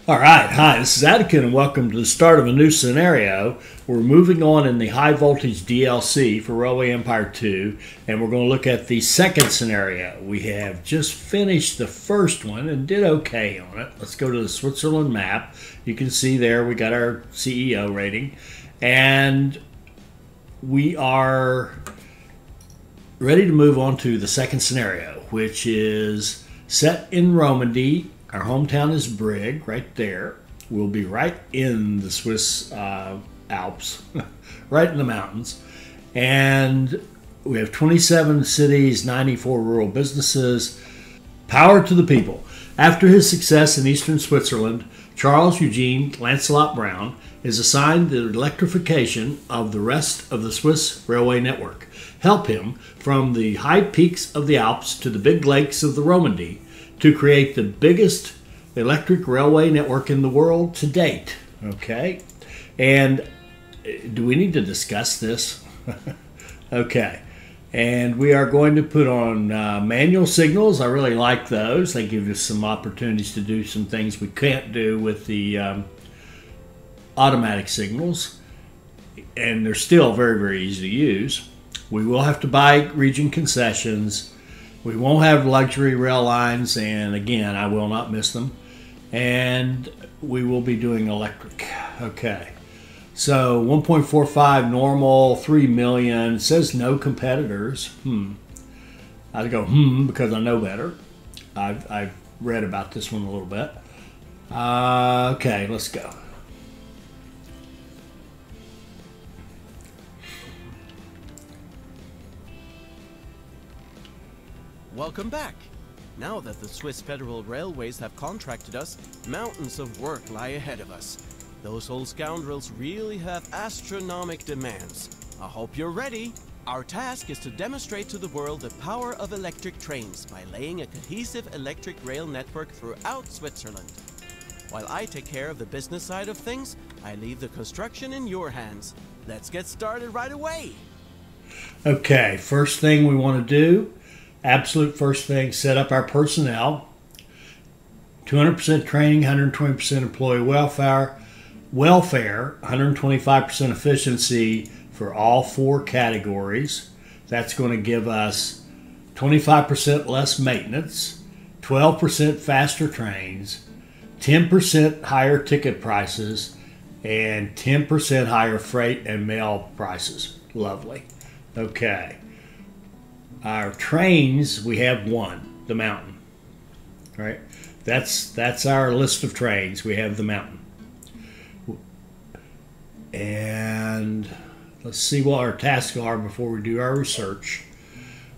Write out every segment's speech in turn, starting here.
All right, hi, this is Attican, and welcome to the start of a new scenario. We're moving on in the high voltage DLC for Railway Empire 2, and we're going to look at the second scenario. We have just finished the first one and did okay on it. Let's go to the Switzerland map. You can see there we got our CEO rating, and we are ready to move on to the second scenario, which is set in Romandy. Our hometown is Brig, right there. We'll be right in the Swiss Alps, right in the mountains. And we have 27 cities, 94 rural businesses. Power to the people. After his success in eastern Switzerland, Charles Eugene Lancelot Brown is assigned the electrification of the rest of the Swiss railway network. Help him from the high peaks of the Alps to the big lakes of the Romandy to create the biggest electric railway network in the world to date. Okay, and do we need to discuss this? Okay, and we are going to put on manual signals. I really like those. They give us some opportunities to do some things we can't do with the automatic signals, and they're still very, very easy to use. We will have to buy region concessions. We won't have luxury rail lines, and again, I will not miss them. And we will be doing electric. Okay. So 1.45 normal, 3 million. It says no competitors. I'd go because I know better. I've read about this one a little bit. Okay, let's go. Welcome back! Now that the Swiss Federal Railways have contracted us, mountains of work lie ahead of us. Those old scoundrels really have astronomical demands. I hope you're ready! Our task is to demonstrate to the world the power of electric trains by laying a cohesive electric rail network throughout Switzerland. While I take care of the business side of things, I leave the construction in your hands. Let's get started right away! Okay, first thing we want to do, absolute first thing, set up our personnel. 200% training, 120% employee welfare, 125% efficiency for all 4 categories. That's going to give us 25% less maintenance, 12% faster trains, 10% higher ticket prices, and 10% higher freight and mail prices. Lovely. Okay. Our trains, we have one, the Mountain. Right? That's our list of trains. We have the Mountain. And let's see what our tasks are before we do our research.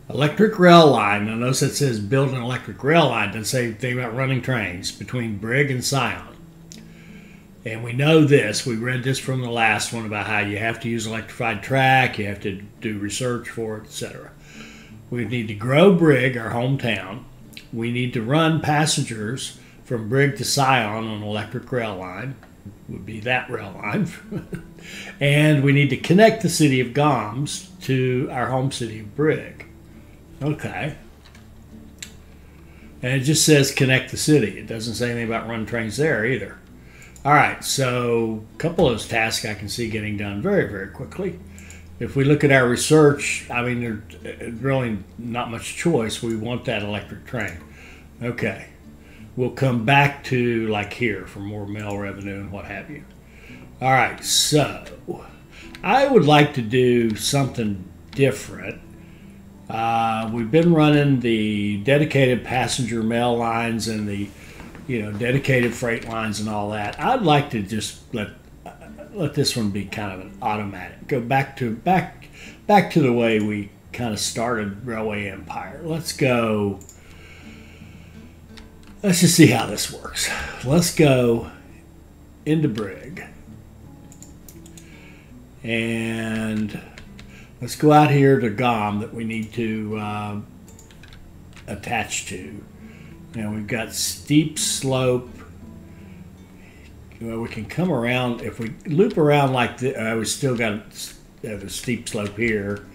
Electric rail line. Now notice it says build an electric rail line. Doesn't say anything about running trains between Brig and Sion. And we know this. We read this from the last one about how you have to use electrified track, you have to do research for it, etc. We need to grow Brig, our hometown. We need to run passengers from Brig to Sion on an electric rail line. Would be that rail line. And we need to connect the city of Gams to our home city of Brig. Okay. And it just says connect the city. It doesn't say anything about run trains there either. All right, so a couple of those tasks I can see getting done very, very quickly. If we look at our research, I mean, there's really not much choice. We want that electric train. Okay. We'll come back to like here for more mail revenue and what have you. All right, so I would like to do something different. We've been running the dedicated passenger mail lines and the dedicated freight lines and all that. I'd like to just let this one be kind of an automatic. Go back to the way we kind of started Railway Empire. Let's just see how this works. Let's go into Brig. And let's go out here to GOM that we need to attach to. Now we've got steep slope. Well, we can come around. If we loop around like this, we still got the steep slope here.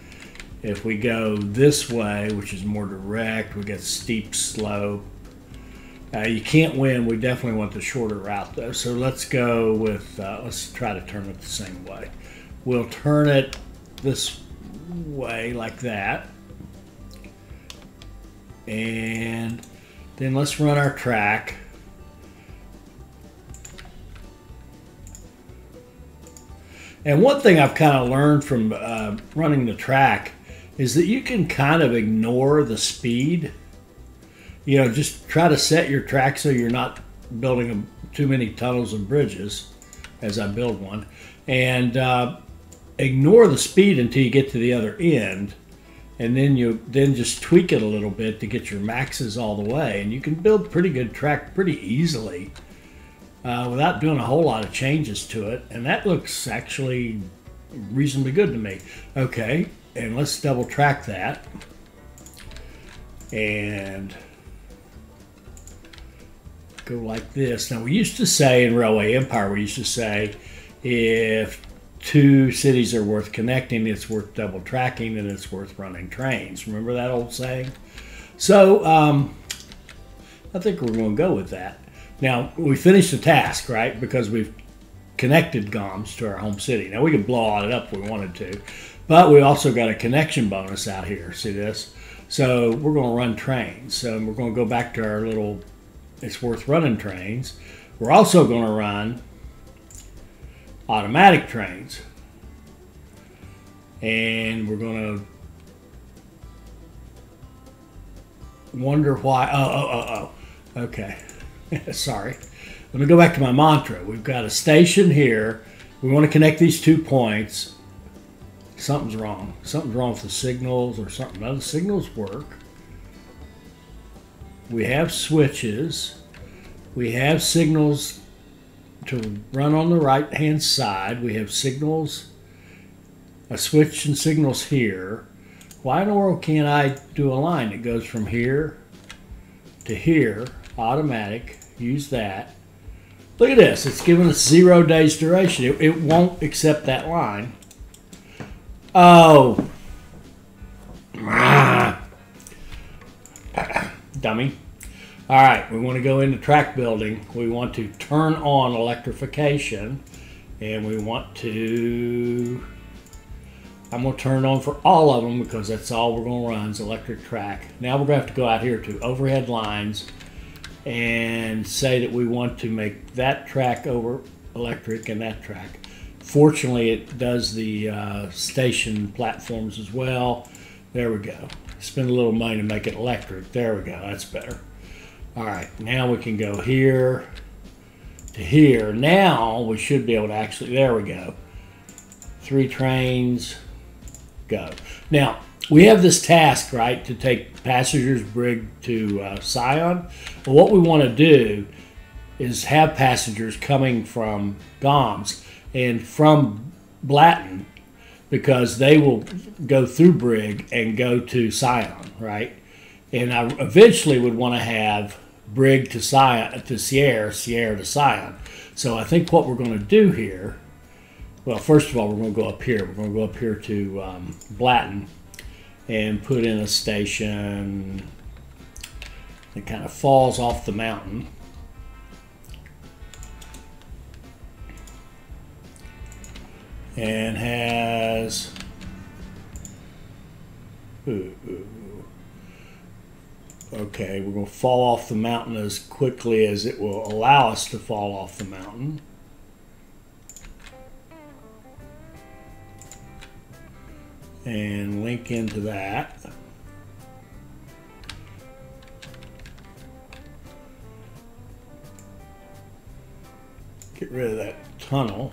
If we go this way, which is more direct, we got steep slope. You can't win. We definitely want the shorter route though. So let's go with, let's try to turn it the same way. We'll turn it this way like that. And then let's run our track. And one thing I've kind of learned from running the track is that you can kind of ignore the speed. You know, just try to set your track so you're not building too many tunnels and bridges, as I build one, and ignore the speed until you get to the other end, and then just tweak it a little bit to get your maxes all the way, and you can build pretty good track pretty easily without doing a whole lot of changes to it, and that looks actually reasonably good to me. Okay, and let's double track that, and go like this. Now we used to say in Railway Empire, we used to say if two cities are worth connecting, it's worth double tracking, and it's worth running trains. Remember that old saying? So I think we're going to go with that. Now we finished the task, right? Because we've connected GOMS to our home city. Now we could blow all it up if we wanted to, but we also got a connection bonus out here. See this? So we're going to run trains. So we're going to go back to our little it's worth running trains. We're also going to run automatic trains. And we're going to wonder why. Okay. Sorry. Let me go back to my mantra. We've got a station here. We want to connect these 2 points. Something's wrong. Something's wrong with the signals or something. No, the signals work. We have switches. We have signals to run on the right hand side. We have signals, a switch and signals here. Why in the world can't I do a line that goes from here to here, automatic, use that. Look at this, it's giving us 0 days duration. It won't accept that line. Oh. Dummy. All right, we want to go into track building. We want to turn on electrification, and we want to, I'm going to turn it on for all of them because that's all we're going to run is electric track. Now we're going to have to go out here to overhead lines and say that we want to make that track over electric and that track. Fortunately, it does the station platforms as well. There we go. Spend a little money to make it electric. There we go. That's better. All right. Now we can go here to here. Now we should be able to actually, there we go. 3 trains, go. Now, we have this task, right, to take passengers brig to Sion. But what we want to do is have passengers coming from GOMS and from Blatton, because they will go through Brig and go to Sion, right? And I eventually would want to have Brig to Sion, to Sierra, Sierra to Sion. So I think what we're going to do here, well, first of all, we're going to go up here. We're going to go up here to Blatton and put in a station that kind of falls off the mountain. And has okay, we're going to fall off the mountain as quickly as it will allow us to fall off the mountain. And link into that. Get rid of that tunnel.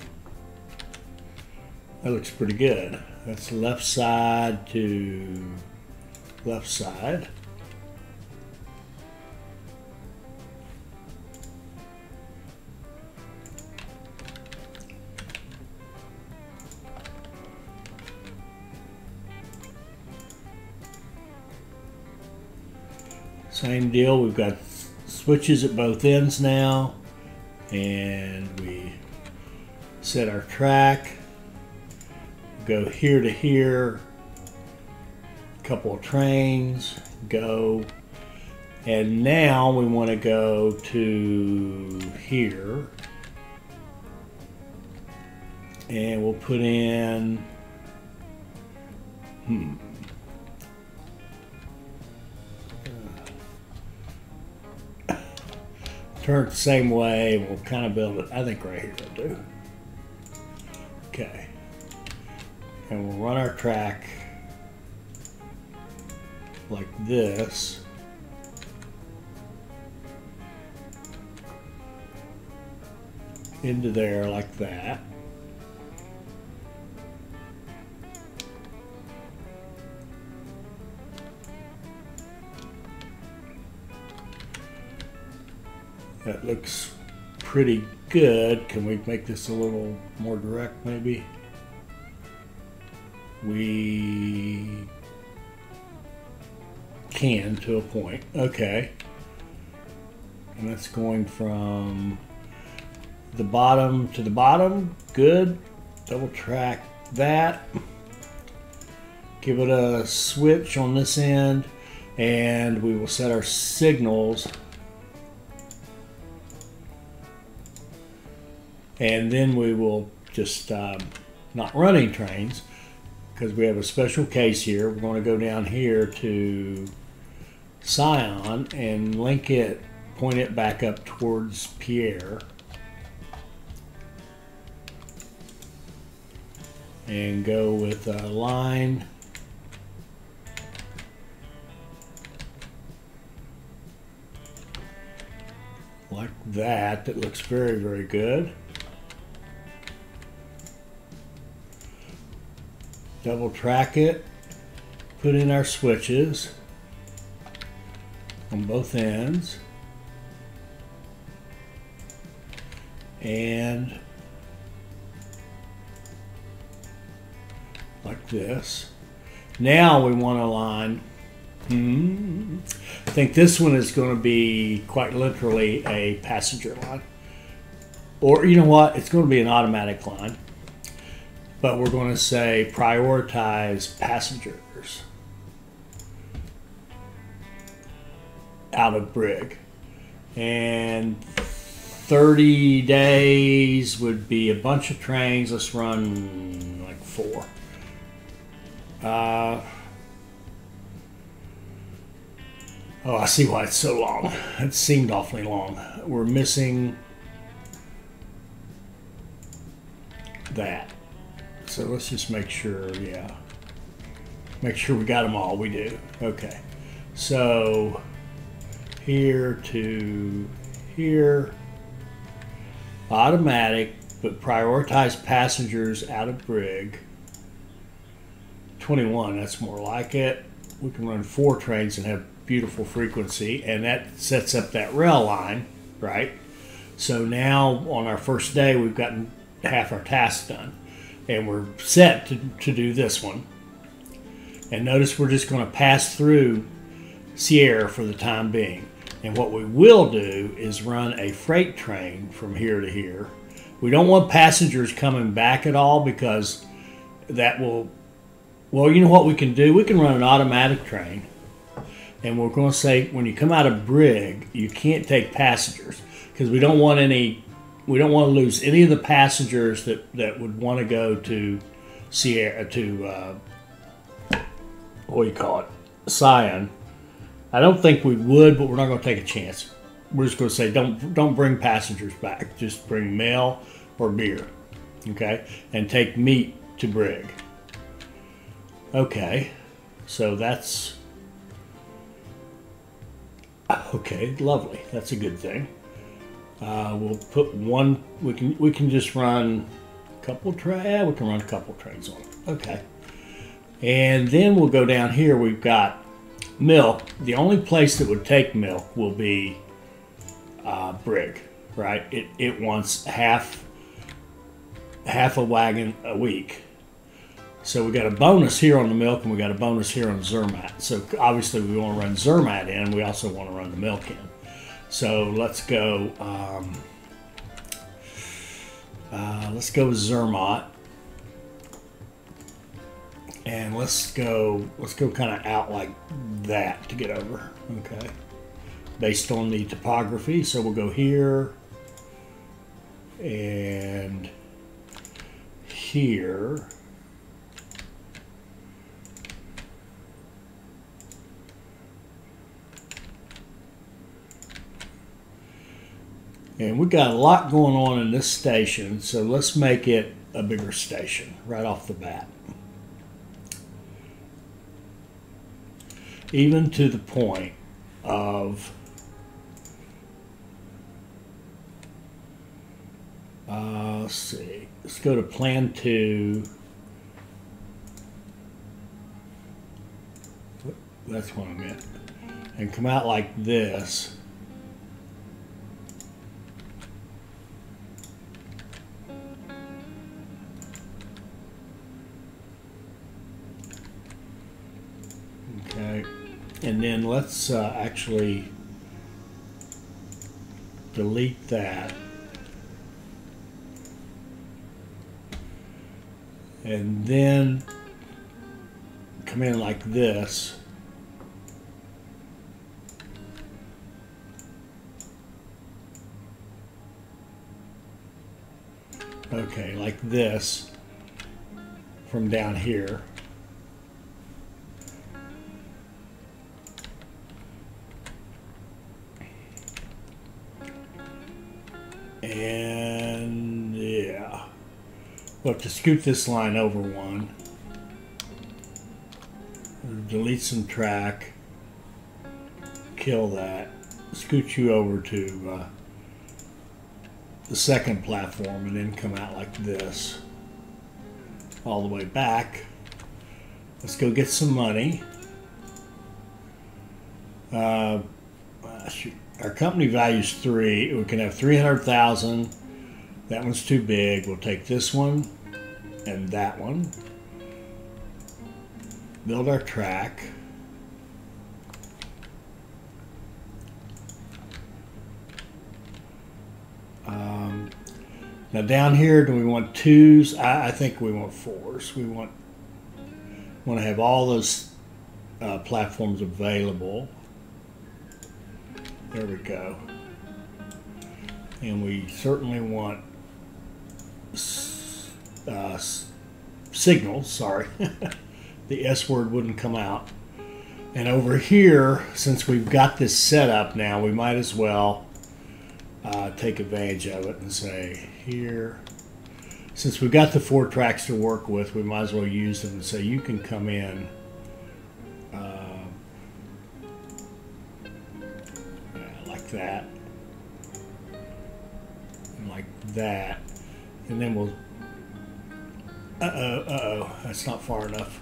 That looks pretty good. That's left side to left side. Same deal, we've got switches at both ends now, and we set our track. Go here to here, a couple of trains, go, And now we want to go to here. And we'll put in, turn it the same way. We'll kind of build it, I think right here will do. Okay. And we'll run our track like this. Into there like that. That looks pretty good. Can we make this a little more direct maybe? We can to a point. Okay. And that's going from the bottom to the bottom. Good. Double track that. Give it a switch on this end, and we will set our signals. And then we will just not running trains, because we have a special case here. We're going to go down here to Scion and link it, point it back up towards Pierre. And go with a line. Like that. That looks very, very good. Double track it, put in our switches on both ends, and like this. Now we want to align. I think this one is going to be quite literally a passenger line, or you know what, it's going to be an automatic line. But we're going to say prioritize passengers out of Brig. And 30 days would be a bunch of trains. Let's run like 4. Oh, I see why it's so long. It seemed awfully long. We're missing that. So let's just make sure, yeah. Make sure we got them all. We do. Okay. So here to here. Automatic, but prioritize passengers out of Brig. 21, that's more like it. We can run 4 trains and have beautiful frequency, and that sets up that rail line, right? So now on our first day, we've gotten half our task done. And we're set to do this one. And notice we're just going to pass through Sierra for the time being. And what we will do is run a freight train from here to here. We don't want passengers coming back at all, because that will, well, you know what we can do? We can run an automatic train. And we're going to say, when you come out of Brig, you can't take passengers, because we don't want any. We don't want to lose any of the passengers that would want to go to Sierra, to what do you call it, Scion. I don't think we would, but we're not going to take a chance. We're just going to say don't bring passengers back. Just bring mail or beer, okay, and take meat to Brig. Okay, so that's okay. Lovely. That's a good thing. We'll put one. We can just run a couple trains. Yeah, we can run a couple trains on it. Okay, and then we'll go down here. We've got milk. The only place that would take milk will be Brig, right? It wants half a wagon a week. So we got a bonus here on the milk, and we got a bonus here on Zermatt. So obviously we want to run Zermatt in. We also want to run the milk in. So let's go. Let's go with Zermatt, and let's go kind of out like that to get over. Okay, based on the topography. So we'll go here and here. And we got a lot going on in this station, so let's make it a bigger station right off the bat. Even to the point of let's see, let's go to plan 2. That's what I meant. And come out like this. Okay, and then let's actually delete that, and then come in like this. Okay, like this from down here. And yeah, we'll have to scoot this line over one, delete some track, kill that, scoot you over to the second platform, and then come out like this all the way back. Let's go get some money. Our company value is 3. We can have 300,000. That one's too big. We'll take this one and that one. Build our track. Now down here, do we want 2s? I think we want 4s. We want to have all those platforms available. There we go. And we certainly want signals, sorry. The S word wouldn't come out. And over here, since we've got this set up now, we might as well take advantage of it and say here, since we've got the 4 tracks to work with, we might as well use them and say you can come in like that and like that, and then we'll that's not far enough.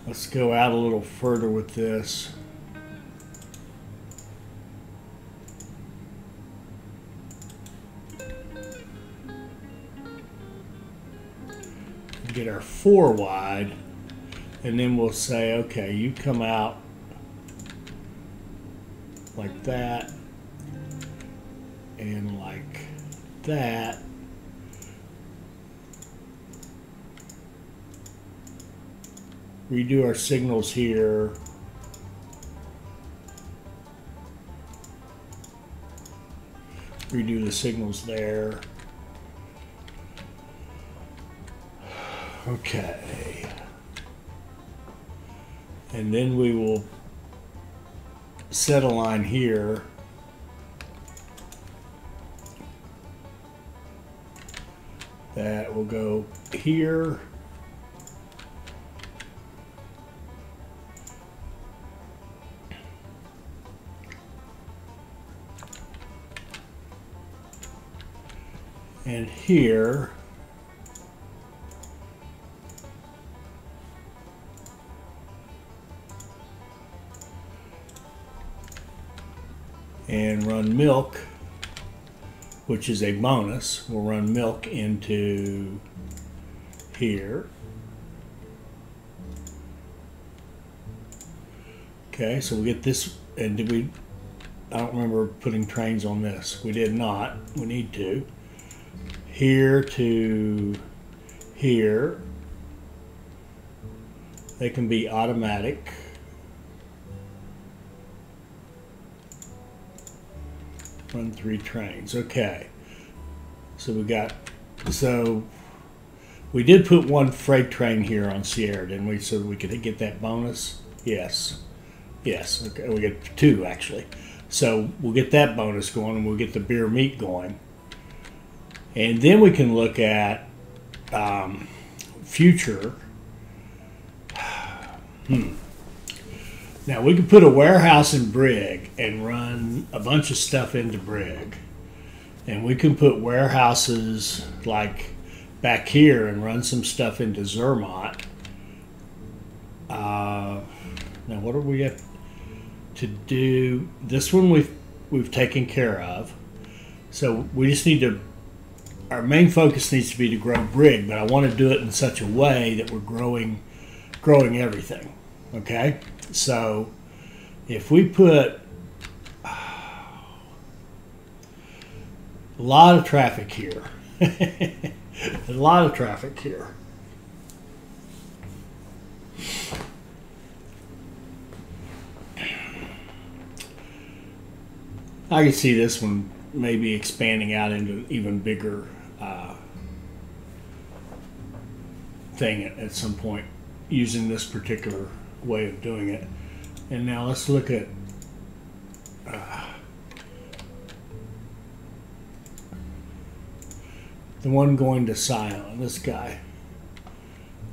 Let's go out a little further with this. Get our 4 wide, and then we'll say, okay, you come out like that and like that. Redo our signals here. Redo the signals there. Okay. And then we will set a line here. That will go here. And here, and run milk, which is a bonus. We'll run milk into here. Okay, so we get this, and did we, I don't remember putting trains on this. We did not, we need to. here to here. They can be automatic. Run 3 trains. Okay. So we did put 1 freight train here on Sierra, didn't we? So we could get that bonus? Yes. Yes. Okay. We get 2 actually. So we'll get that bonus going and we'll get the beer meat going. And then we can look at future. Now we can put a warehouse in Brig and run a bunch of stuff into Brig. And we can put warehouses like back here and run some stuff into Zermatt. Now what do we have to do? This one we've taken care of. So we just need to, our main focus needs to be to grow Brig, but I want to do it in such a way that we're growing everything. Okay? So if we put a lot of traffic here, a lot of traffic here. I can see this one maybe expanding out into even bigger thing at some point using this particular way of doing it. And now let's look at the one going to Scion, this guy.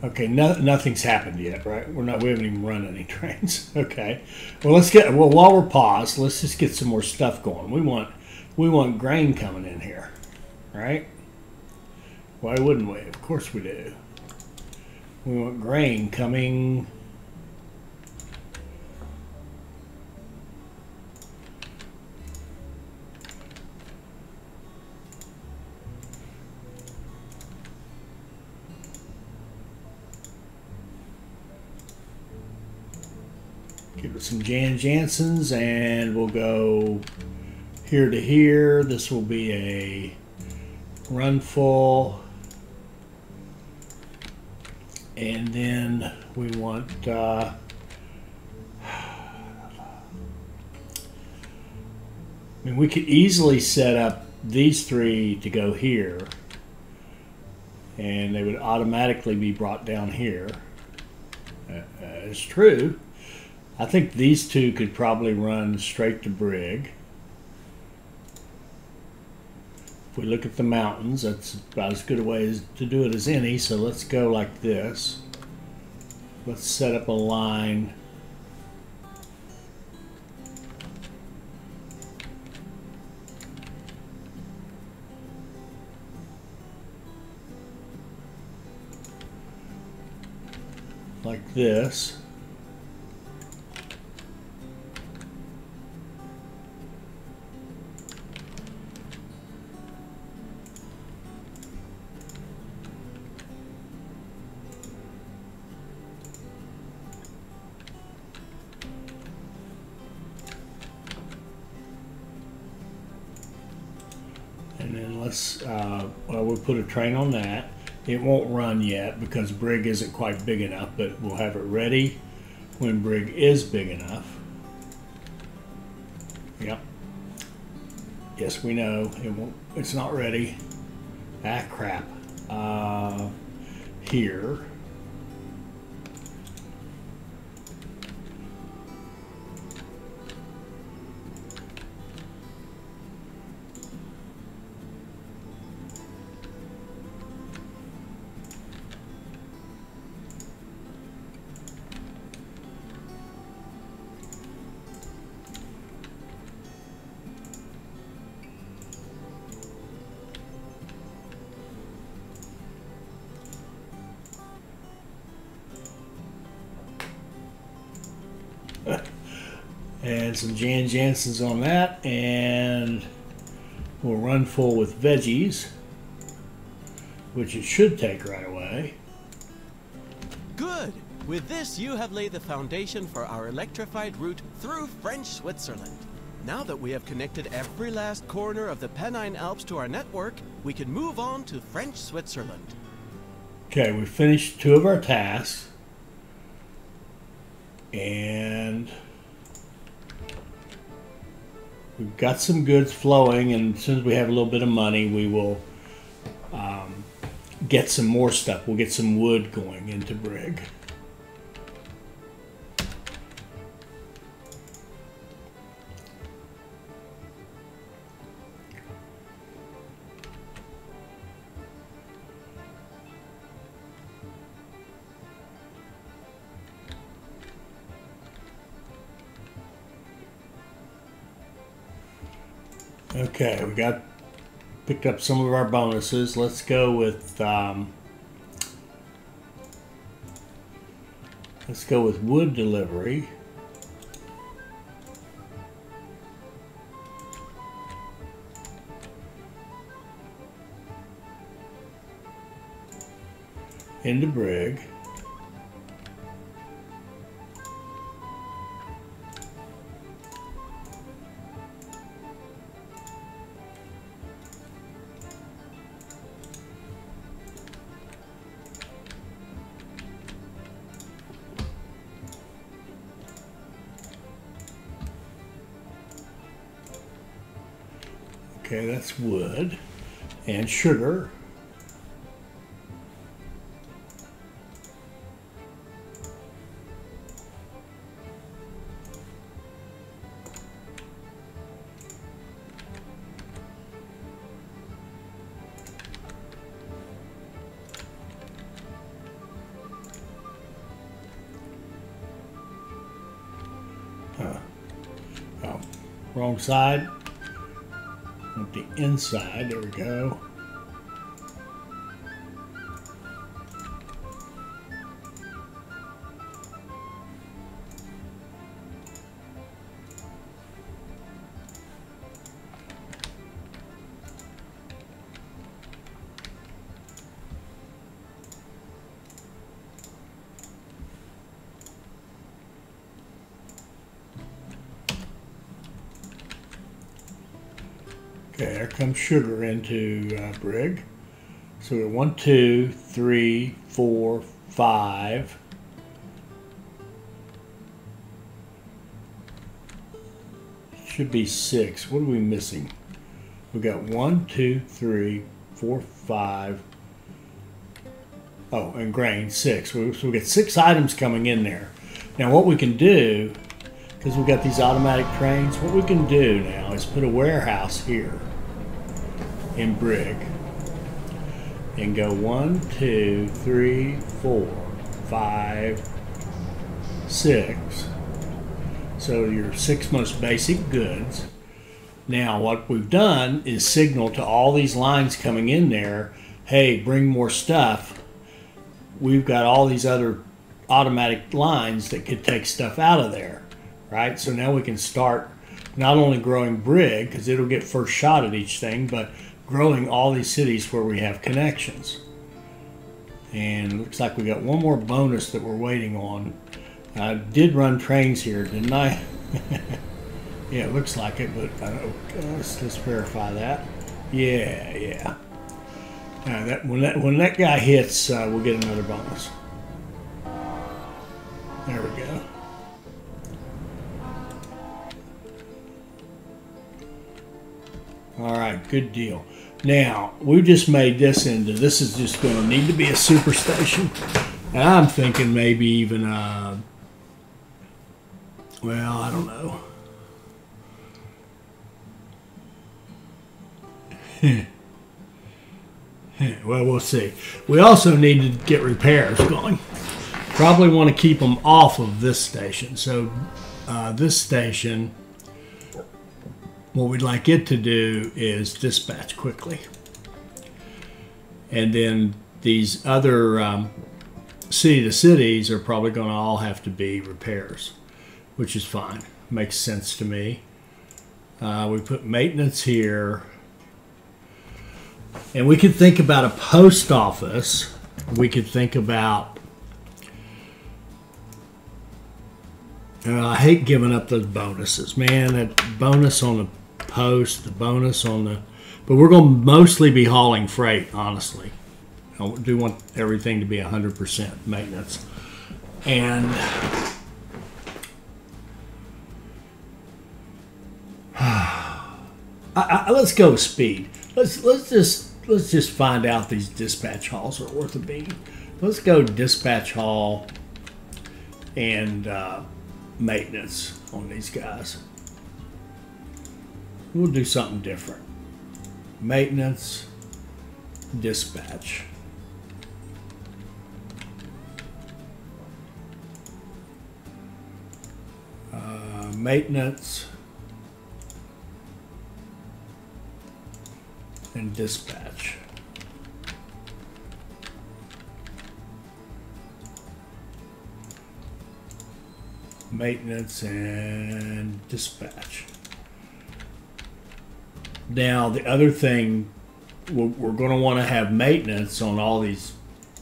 Okay, nothing's happened yet, right? We haven't even run any trains. Okay. Well, while we're paused, let's just get some more stuff going. We want grain coming in here, right? Why wouldn't we? Of course we do. We want grain coming. Give it some Jan Jansen's, and we'll go here to here. This will be a run full. And then we want I mean, we could easily set up these 3 to go here, and they would automatically be brought down here. It's true. I think these 2 could probably run straight to Brig. If we look at the mountains, that's about as good a way to do it as any. So let's go like this. Let's set up a line. Like this. And then let's, well, we'll put a train on that. It won't run yet because Brig isn't quite big enough, but we'll have it ready when Brig is big enough. Yep. Yes, we know it won't. It's not ready. Ah, crap. Here. And some Jan Jansen's on that, and we'll run full with veggies, which it should take right away. Good! With this, you have laid the foundation for our electrified route through French Switzerland. Now that we have connected every last corner of the Pennine Alps to our network, we can move on to French Switzerland. Okay, we finished 2 of our tasks. And we've got some goods flowing, and as soon as we have a little bit of money, we will get some more stuff. We'll get some wood going into Brig. Okay, we picked up some of our bonuses. Let's go with wood delivery. Into Brig. Okay, that's wood and sugar. Oh, wrong side. At the inside, there we go. Okay, there comes sugar into Brig. So we're 1, 2, 3, 4, 5. Should be 6. What are we missing? We got 1, 2, 3, 4, 5. Oh, and grain 6. So we got 6 items coming in there. Now what we can do, because we've got these automatic trains, what we can do now is put a warehouse here in Brig and go 1, 2, 3, 4, 5, 6. So your 6 most basic goods. Now what we've done is signal to all these lines coming in there, hey, bring more stuff. We've got all these other automatic lines that could take stuff out of there, right? So now we can start not only growing Brig, because it'll get first shot at each thing, but growing all these cities where we have connections. And it looks like we got one more bonus that we're waiting on. I did run trains here, didn't I? Yeah, it looks like it, but let's verify that. Yeah. When that guy hits, we'll get another bonus. There we go. All right, good deal. Now, we just made this into, this is just going to need to be a super station. And I'm thinking maybe even, well, I don't know. Well, we'll see. We also need to get repairs going. Probably want to keep them off of this station. So this station, what we'd like it to do is dispatch quickly. And then these other city to cities are probably going to all have to be repairs, which is fine. Makes sense to me. We put maintenance here. And we could think about a post office. We could think about, I hate giving up those bonuses, man. That bonus on the post, the bonus on the But we're going to mostly be hauling freight, honestly. I do want everything to be 100% maintenance. And let's go speed. Let's just find out these dispatch hauls are worth a beat. Let's go dispatch haul and maintenance on these guys. We'll do something different. Maintenance, dispatch. Maintenance and dispatch. Maintenance and dispatch. Now, the other thing, we're going to want to have maintenance on all these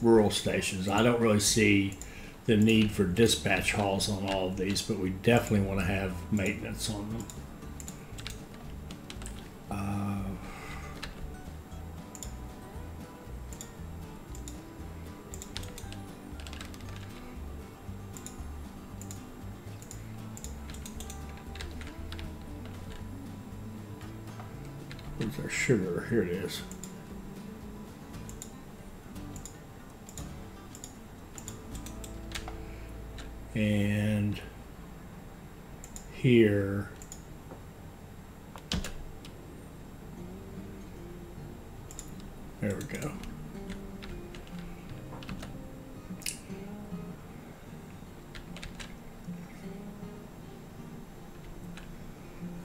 rural stations. I don't really see the need for dispatch hauls on all of these, but we definitely want to have maintenance on them. Where's our sugar? Here it is. And here there we go.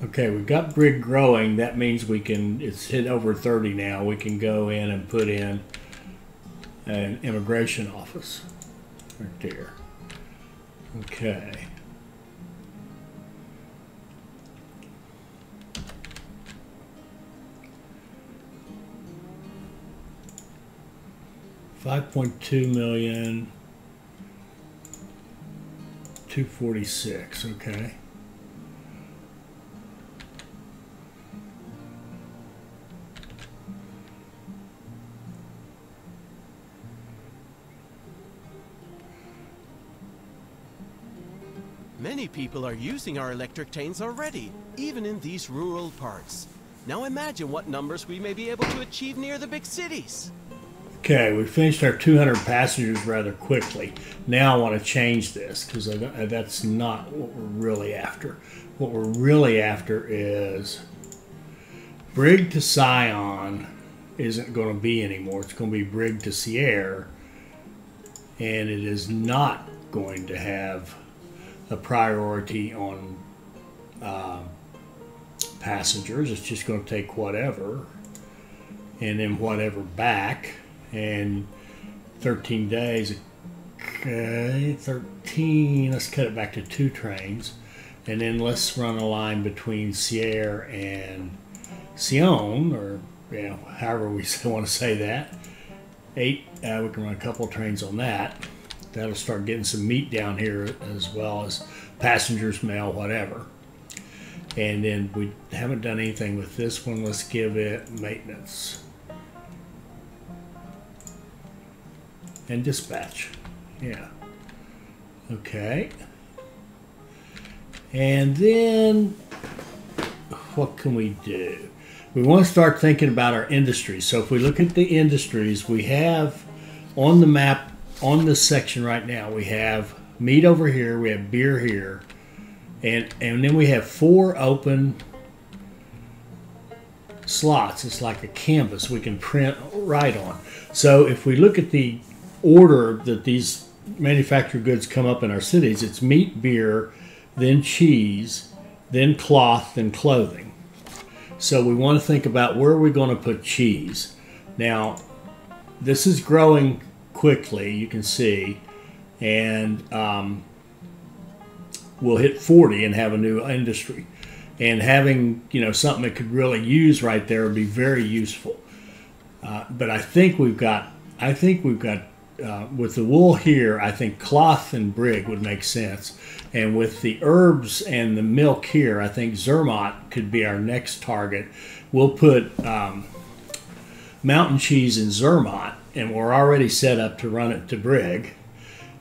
Okay, we've got Brig growing. That means we can, it's hit over 30 now. We can go in and put in an immigration office right there. Okay. $5.2 million, 246. Okay. Many people are using our electric trains already, even in these rural parts. Now imagine what numbers we may be able to achieve near the big cities. Okay, we finished our 200 passengers rather quickly. Now I want to change this because that's not what we're really after. What we're really after is Brig to Sion isn't going to be anymore. It's going to be Brig to Sierra, and it is not going to have a priority on passengers. It's just going to take whatever and then whatever back, and 13 days. Okay, 13, let's cut it back to 2 trains, and then let's run a line between Sierra and Sion, or however we want to say that. 8, we can run a couple of trains on that. That'll start getting some meat down here, as well as passengers, mail, whatever. And then we haven't done anything with this one. Let's give it maintenance and dispatch. Yeah. Okay. And then what can we do? We want to start thinking about our industries. So if we look at the industries, we have on the map, on this section right now, we have meat over here, we have beer here, and then we have 4 open slots. It's like a canvas we can print right on. So if we look at the order that these manufactured goods come up in our cities, it's meat, beer, then cheese, then cloth, then clothing. So we want to think about where are we going to put cheese. Now, this is growing quickly, you can see, and we'll hit 40 and have a new industry. And having something that could really use right there would be very useful. But I think we've got with the wool here, I think cloth and Brig would make sense. And with the herbs and the milk here, I think Zermatt could be our next target. we'll put mountain cheese in Zermatt, and we're already set up to run it to Brig.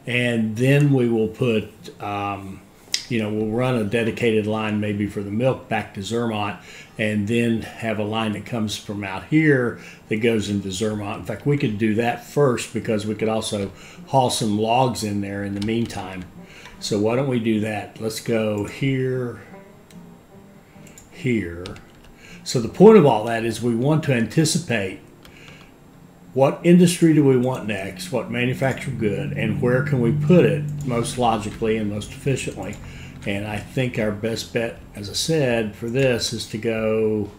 And then we will put, we'll run a dedicated line maybe for the milk back to Zermatt, and then have a line that comes from out here that goes into Zermatt. In fact, we could do that first because we could also haul some logs in there in the meantime. So why don't we do that? Let's go here, here. So the point of all that is we want to anticipate what industry do we want next, what manufactured good, and where can we put it most logically and most efficiently. And I think our best bet, as I said, for this is to go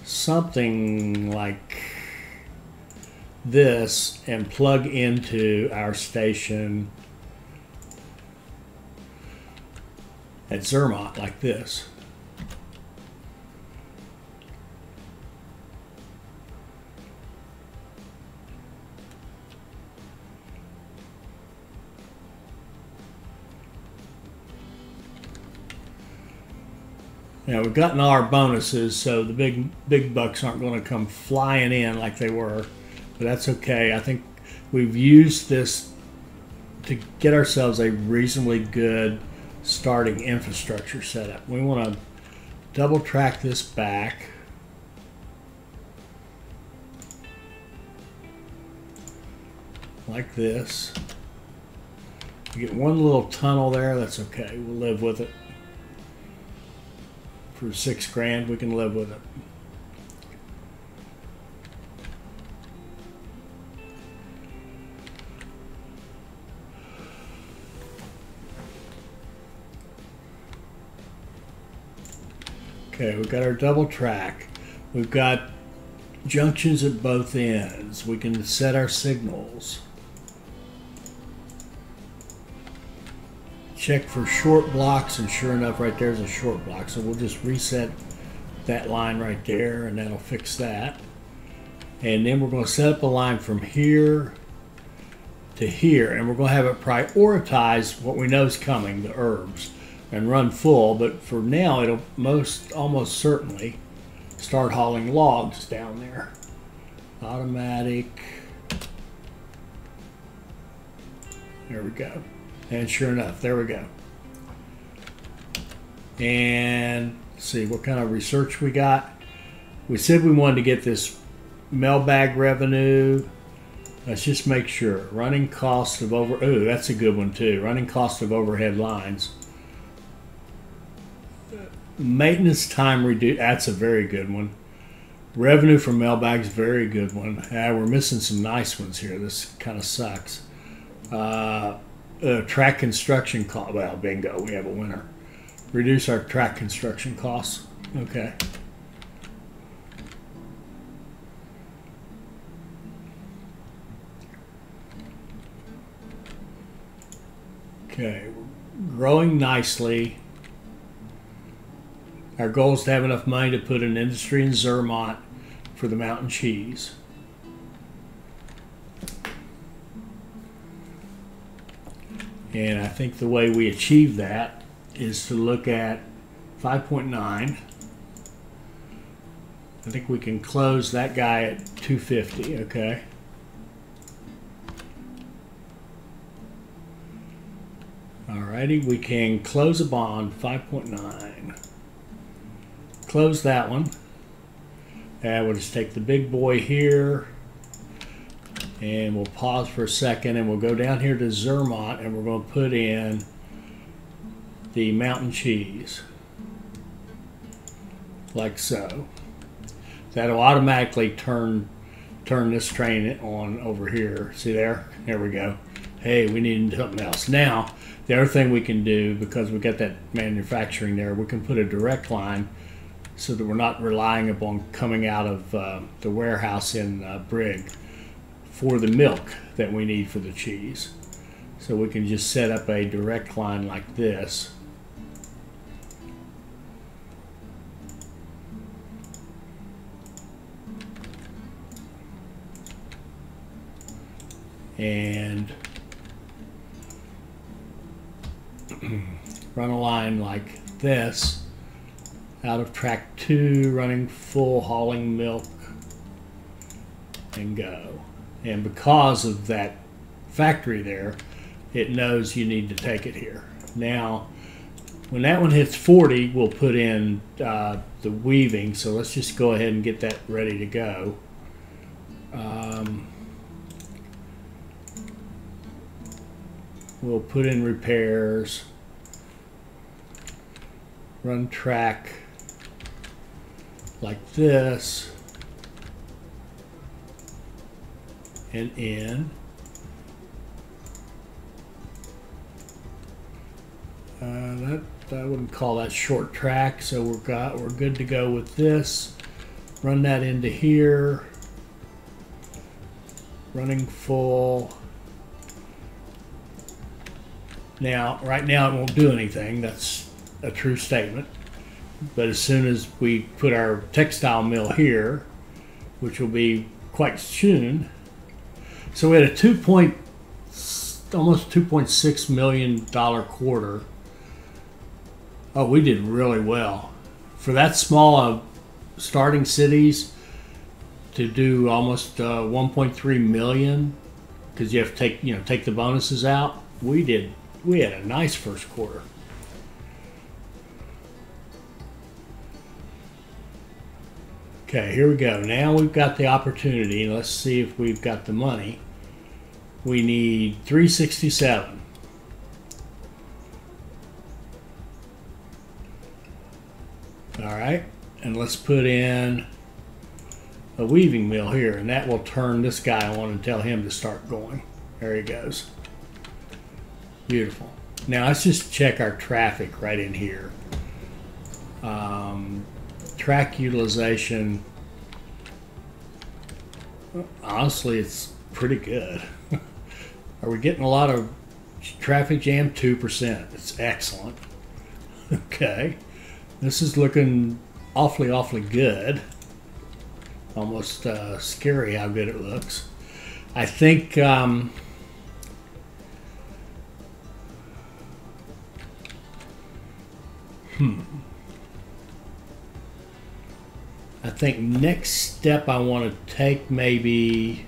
something like this and plug into our station at Zermatt like this. Now we've gotten all our bonuses, so the big bucks aren't going to come flying in like they were, but that's okay. I think we've used this to get ourselves a reasonably good starting infrastructure setup. We want to double track this back. Like this. We get one little tunnel there, that's okay. We'll live with it. For $6 grand, we can live with it. Okay, we've got our double track. We've got junctions at both ends. We can set our signals. Check for short blocks, and sure enough, right there's a short block. So we'll just reset that line right there, and that'll fix that. And then we're going to set up a line from here to here, and we're going to have it prioritize what we know is coming, the herbs, and run full. But for now, it'll almost certainly start hauling logs down there. Automatic. There we go. And sure enough, there we go. And let's see what kind of research we got. We said we wanted to get this mailbag revenue. Let's just make sure. Running cost of oh, that's a good one too. Running cost of overhead lines. Maintenance time reduced. That's a very good one. Revenue from mailbags, very good one. We're missing some nice ones here. This kind of sucks. Track construction cost. Well, bingo, we have a winner. Reduce our track construction costs. Okay. Okay, growing nicely. Our goal is to have enough money to put an industry in Zermatt for the mountain cheese. And I think the way we achieve that is to look at 5.9. I think we can close that guy at 250, okay? Alrighty, we can close a bond, 5.9. Close that one. And we'll just take the big boy here. And we'll pause for a second, and we'll go down here to Zermatt, and we're going to put in the mountain cheese, like so. That'll automatically turn this train on over here. See there? There we go. Hey, we need something else. Now, the other thing we can do, because we got that manufacturing there, we can put a direct line so that we're not relying upon coming out of the warehouse in Brig for the milk that we need for the cheese. So we can just set up a direct line like this. And run a line like this Out of track 2, running full, hauling milk, and go. And because of that factory there, it knows you need to take it here. Now, when that one hits 40, we'll put in the weaving. So let's just go ahead and get that ready to go. We'll put in repairs, run track like this, and in. I wouldn't call that short track, so we're good to go with this. Run that into here. Running full. Now, right now it won't do anything. That's a true statement. But as soon as we put our textile mill here, which will be quite soon, so we had a almost $2.6 million quarter. Oh, we did really well for that small of starting cities to do almost 1.3 million, because you have to take the bonuses out. We had a nice first quarter. Okay, here we go. Now we've got the opportunity. Let's see if we've got the money. We need 367. All right, and let's put in a weaving mill here, and that will turn this guy on and tell him to start going. There he goes. Beautiful. Now let's just check our traffic right in here. Track utilization. Honestly, it's pretty good. Are we getting a lot of traffic jam? 2%. It's excellent. Okay. This is looking awfully good. Almost scary how good it looks. I think I think next step I want to take maybe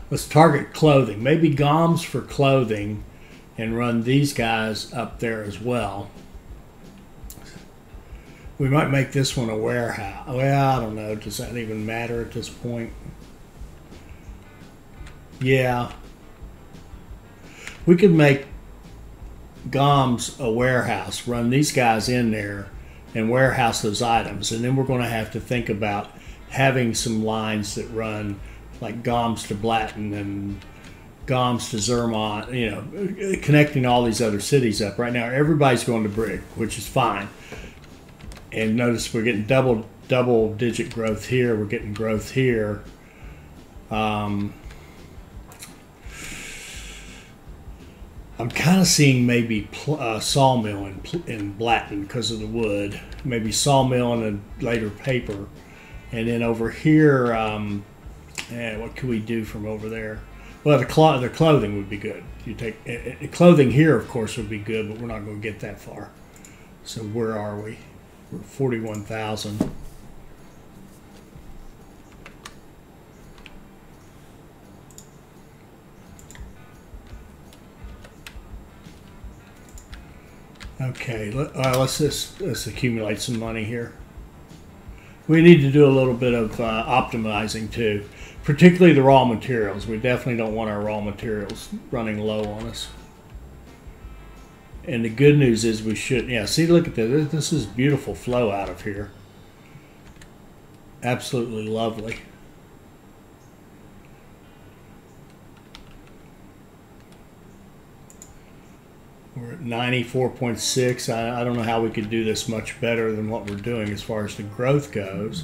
let's target clothing. Maybe GOMS for clothing and run these guys up there as well. We might make this one a warehouse. Well, I don't know. Does that even matter at this point? Yeah. We could make GOMS a warehouse, run these guys in there, and warehouse those items. And then we're going to have to think about having some lines that run like GOMS to Blatton and GOMS to Zermatt, connecting all these other cities up. Right now, everybody's going to Brig, which is fine. And notice we're getting double digit growth here. We're getting growth here. I'm kind of seeing maybe sawmill in Blatton because of the wood. Maybe sawmill and a later paper. And then over here, what can we do from over there? Well, the clothing would be good. You take clothing here, of course, would be good, but we're not going to get that far. So where are we? We're 41,000. Okay, let's accumulate some money here. We need to do a little bit of optimizing too, particularly the raw materials. We definitely don't want our raw materials running low on us. And the good news is we should, see, look at this. This is beautiful flow out of here. Absolutely lovely. We're at 94.6. I don't know how we could do this much better than what we're doing as far as the growth goes.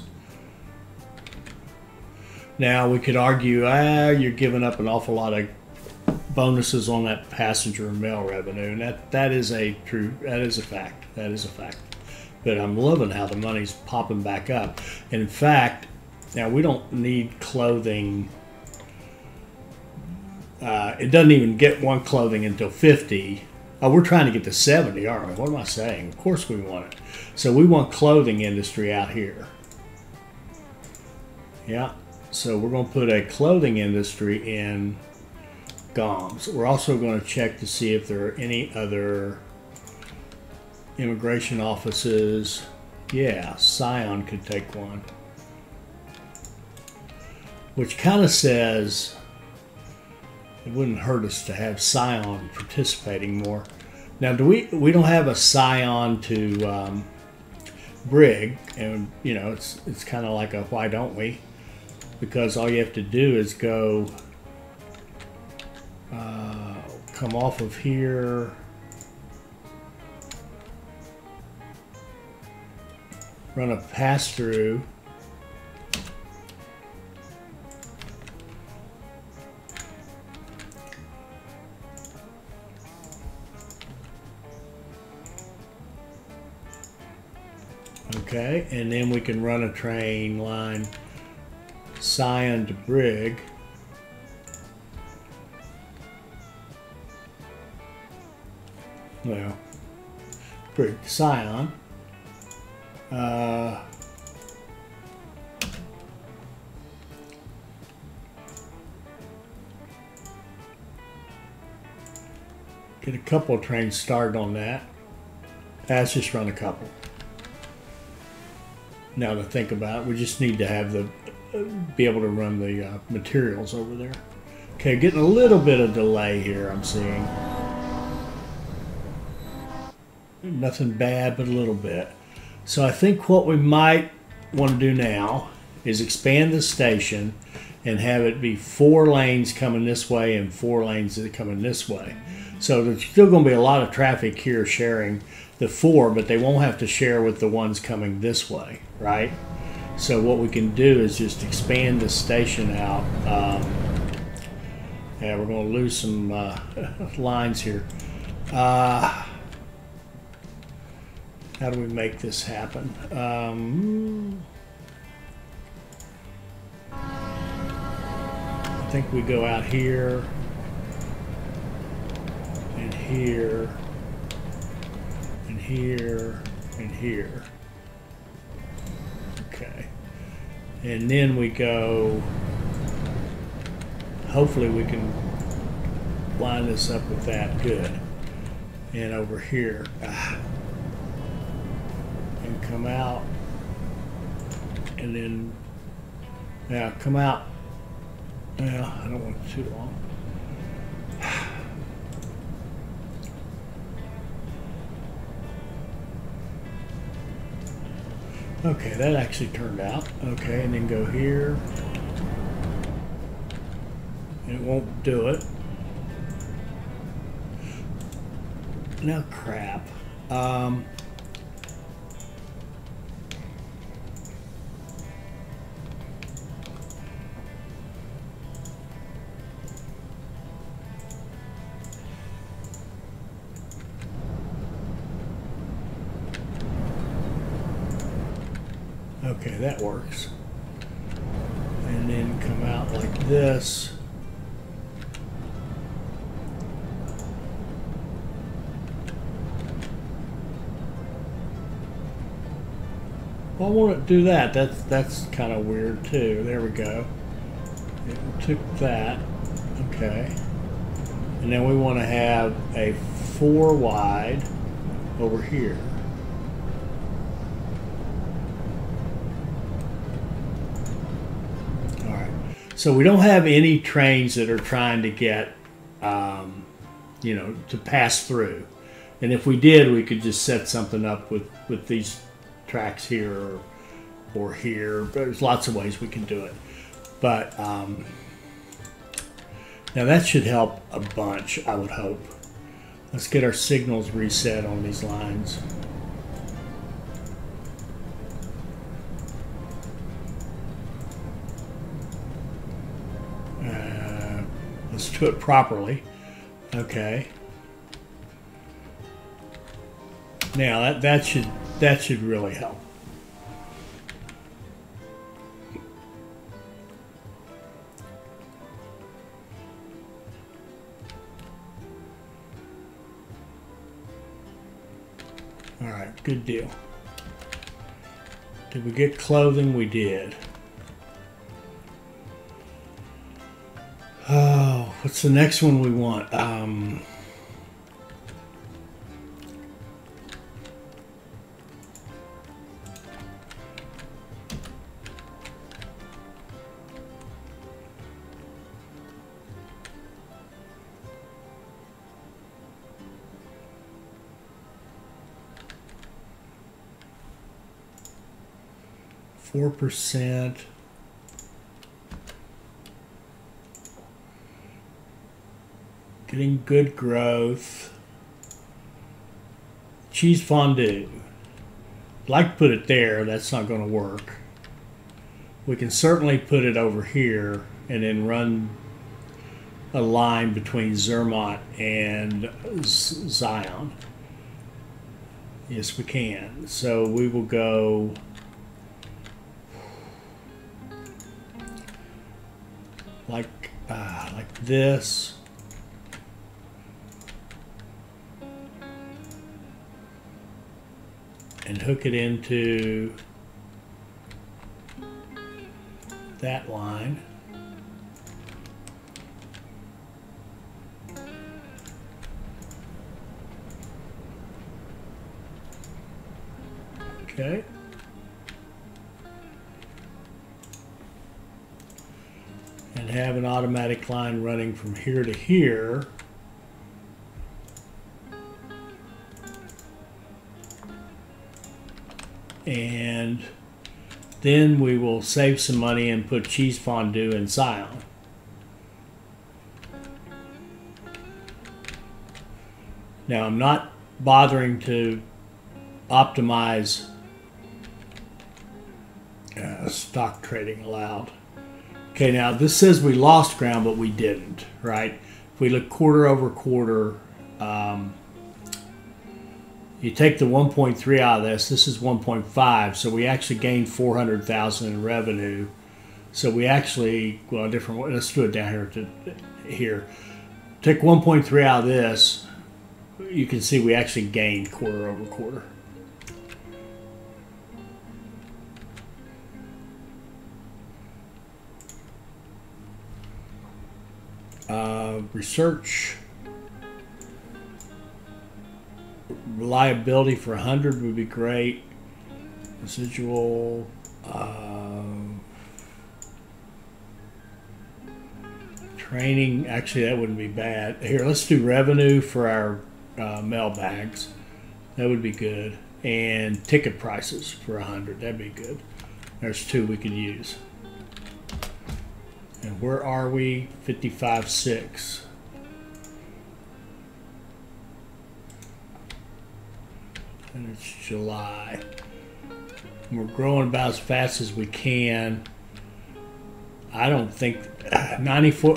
Now we could argue, you're giving up an awful lot of bonuses on that passenger and mail revenue, and that is a fact. That is a fact. but I'm loving how the money's popping back up. And in fact, now we don't need clothing. It doesn't even get one clothing until 50. Oh, we're trying to get to 70, aren't we? What am I saying? Of course we want it. So we want clothing industry out here. Yeah. So we're going to put a clothing industry in GOMS. We're also going to check to see if there are any other immigration offices. Yeah, Scion could take one. Which kind of says it wouldn't hurt us to have Scion participating more. Now, we don't have a Scion to Brig, and you know it's kind of like a why don't we? Because all you have to do is go come off of here, run a pass through. Okay, and then we can run a train line Scion to Brig. Well, Brig to Scion. Get a couple of trains started on that. Let's just run a couple. Now to think about it, we just need to have the be able to run the materials over there. Okay, getting a little bit of delay here, I'm seeing. Nothing bad, but a little bit. So I think what we might want to do now is expand the station and have it be 4 lanes coming this way and 4 lanes that are coming this way. So there's still going to be a lot of traffic here sharing the 4, but they won't have to share with the ones coming this way, right? So what we can do is just expand the station out. Yeah, we're going to lose some lines here. How do we make this happen? I think we go out here and here and here and here. Okay. And then we go, hopefully we can line this up with that. Good. And over here. And come out. And then, yeah, come out. Yeah, I don't want it too long. Okay, that actually turned out. Okay, and then go here. It won't do it. Now, crap. Okay, that works. And then come out like this. Well, I want to do that. That's kind of weird too. There we go. It took that. Okay. And then we want to have a 4 wide over here. So we don't have any trains that are trying to get, you know, to pass through. And if we did, we could just set something up with these tracks here or here. There's lots of ways we can do it. But now that should help a bunch, I would hope. Let's get our signals reset on these lines. Let's do it properly. Okay. Now that should That should really help. All right, good deal. Did we get clothing? We did. Oh, what's the next one we want? 4%. Getting good growth. Cheese fondue. I'd like to put it there. That's not going to work. We can certainly put it over here and then run a line between Zermatt and Zion. Yes, we can. So we will go like this. And hook it into that line. Okay. And have an automatic line running from here to here. And then we will save some money and put cheese fondue in Zion. Now I'm not bothering to optimize stock trading allowed. Okay, now this says we lost ground, but we didn't, right? If we look quarter over quarter, you take the 1.3 out of this is 1.5, so we actually gained 400,000 in revenue. So we actually, well, a different way, let's do it down here to here. Take 1.3 out of this, you can see we actually gained quarter over quarter. Research reliability for 100 would be great. Residual training, actually that wouldn't be bad. Here, let's do revenue for our mail bags. That would be good. And ticket prices for 100, that'd be good. There's two we could use. And where are we? 55.6. And it's July. And we're growing about as fast as we can. I don't think 94.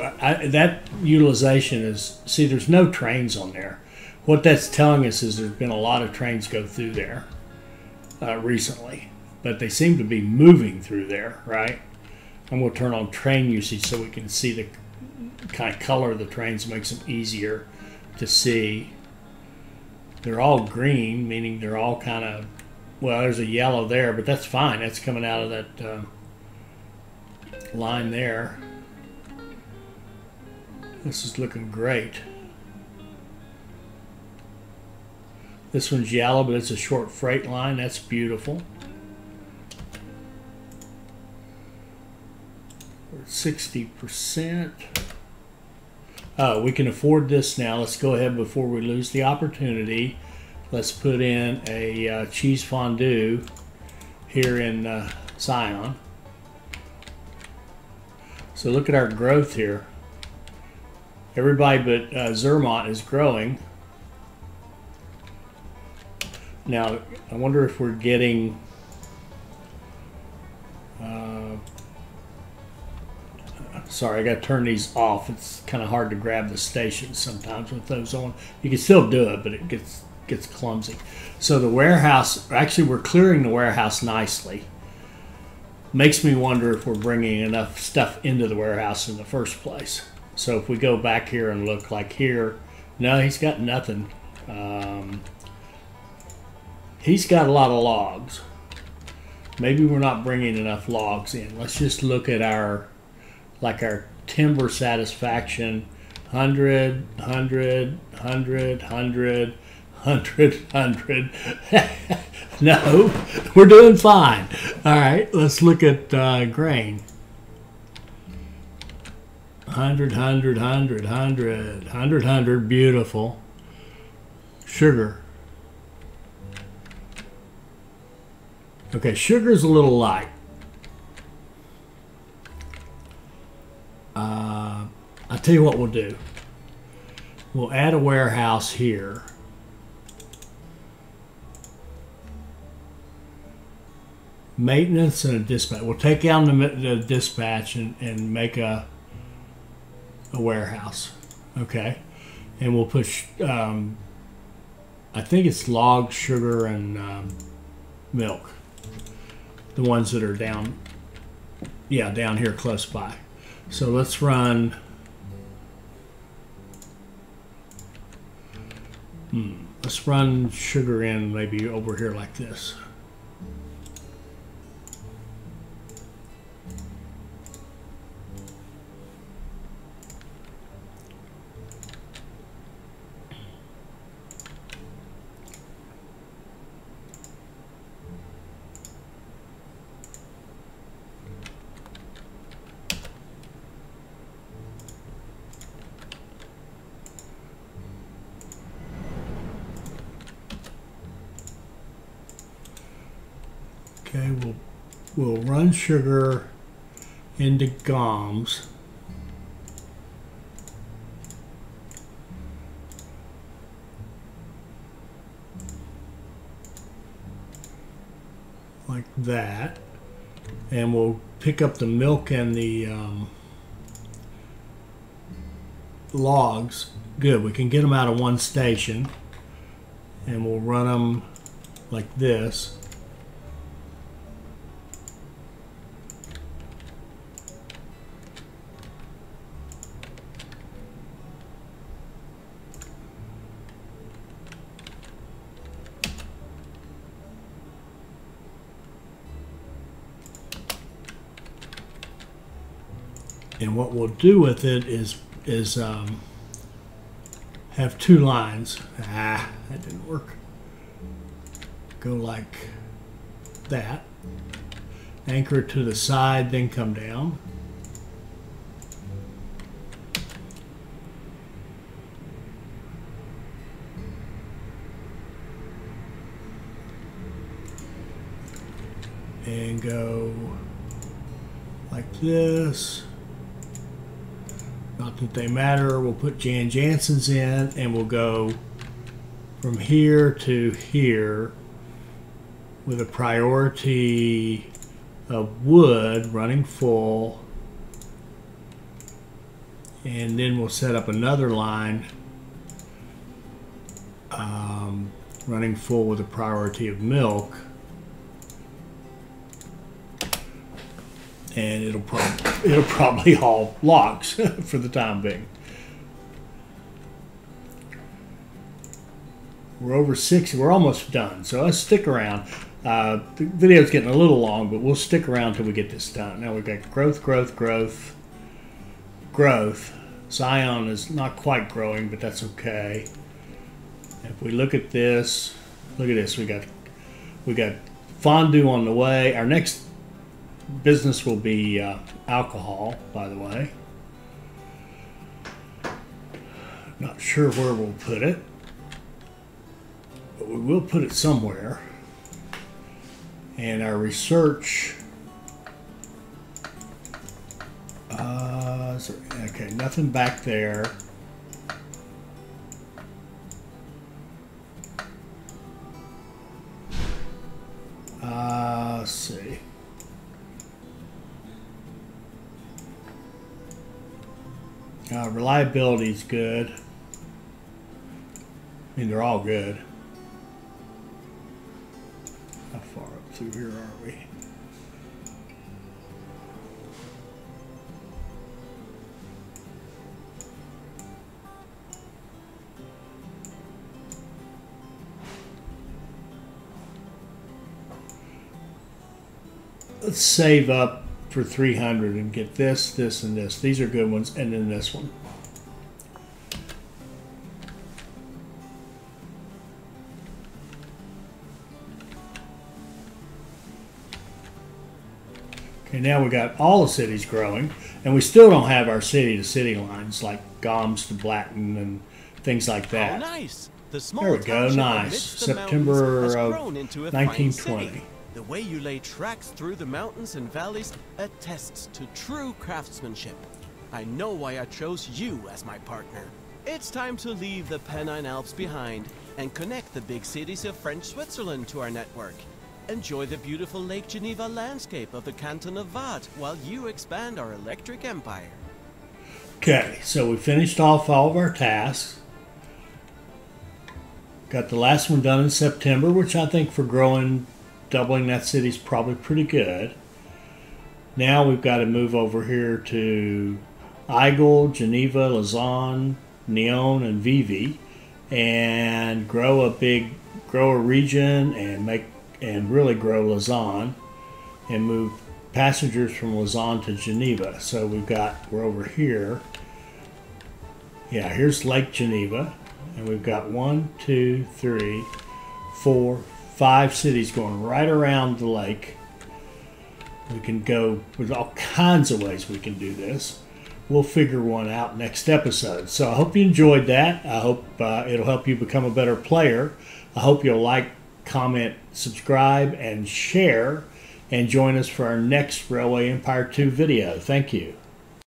That utilization is. See, there's no trains on there. What that's telling us is there's been a lot of trains go through there recently, but they seem to be moving through there, right? I'm going to turn on train usage so we can see the kind of color of the trains. Makes them easier to see. They're all green, meaning they're all kind of, well, there's a yellow there, but that's fine. That's coming out of that line there. This is looking great. This one's yellow, but it's a short freight line. That's beautiful. We're at 60%. Oh, we can afford this now. Let's go ahead before we lose the opportunity. Let's put in a cheese fondue here in Zion. So look at our growth here. Everybody but Zermatt is growing. Now, I wonder if we're getting sorry, I got to turn these off. It's kind of hard to grab the stations sometimes with those on. You can still do it, but it gets gets clumsy. So the warehouse, actually we're clearing the warehouse nicely. Makes me wonder if we're bringing enough stuff into the warehouse in the first place. So if we go back here and look like here, no, he's got nothing. He's got a lot of logs. Maybe we're not bringing enough logs in. Let's just look at our timber satisfaction. 100, 100, 100, 100, 100, 100. No, we're doing fine. All right, let's look at grain. 100, 100, 100, 100, 100, 100, beautiful. Sugar. Okay, sugar's a little light. I'll tell you what we'll do. We'll add a warehouse here. Maintenance and a dispatch. We'll take down the dispatch and make a warehouse. Okay. And we'll push, I think it's log, sugar, and milk. The ones that are down, yeah, down here close by. So let's run, let's run sugar in maybe over here like this. Okay, we'll run sugar into GOMS. Like that. And we'll pick up the milk and the logs. Good, we can get them out of one station. And we'll run them like this. And what we'll do with it is have two lines. That didn't work. Go like that. Anchor it to the side, then come down. And go like this. Not that they matter. We'll put Jan Jansen's in and we'll go from here to here with a priority of wood running full. And then we'll set up another line running full with a priority of milk. And it'll probably haul logs for the time being. We're over 60. We're almost done. So let's stick around. The video's getting a little long, but we'll stick around till we get this done. Now we've got growth, growth, growth, growth. Zion is not quite growing, but that's okay. If we look at this, look at this. We got fondue on the way. Our next business will be alcohol, by the way. Not sure where we'll put it, but we will put it somewhere. And our research, okay, nothing back there. Let's see. Reliability is good. I mean, they're all good. How far up through here are we? Let's save up for 300 and get this, this, and this. These are good ones, and then this one. Okay, now we got all the cities growing, and we still don't have our city-to-city lines like Goms to Blatton and things like that. Oh, nice. The small There we go, township nice. amidst the September mountains has of grown into a fine 1920. city. The way you lay tracks through the mountains and valleys attests to true craftsmanship. I know why I chose you as my partner. It's time to leave the Pennine Alps behind and connect the big cities of French Switzerland to our network. Enjoy the beautiful Lake Geneva landscape of the canton of Vaud while you expand our electric empire. Okay, so we finished off all of our tasks. Got the last one done in September, which I think for growing, doubling that city is probably pretty good. Now we've got to move over here to Aigle, Geneva, Lausanne, Nyon, and Vevey, and grow a region and really grow Lausanne and move passengers from Lausanne to Geneva. So we're over here. Yeah, here's Lake Geneva, and we've got 1, 2, 3, 4, 5 cities going right around the lake. We can go with all kinds of ways we can do this. We'll figure one out next episode. So I hope you enjoyed that. I hope it'll help you become a better player. I hope you'll like, comment, subscribe, and share, and join us for our next Railway Empire 2 video. Thank you.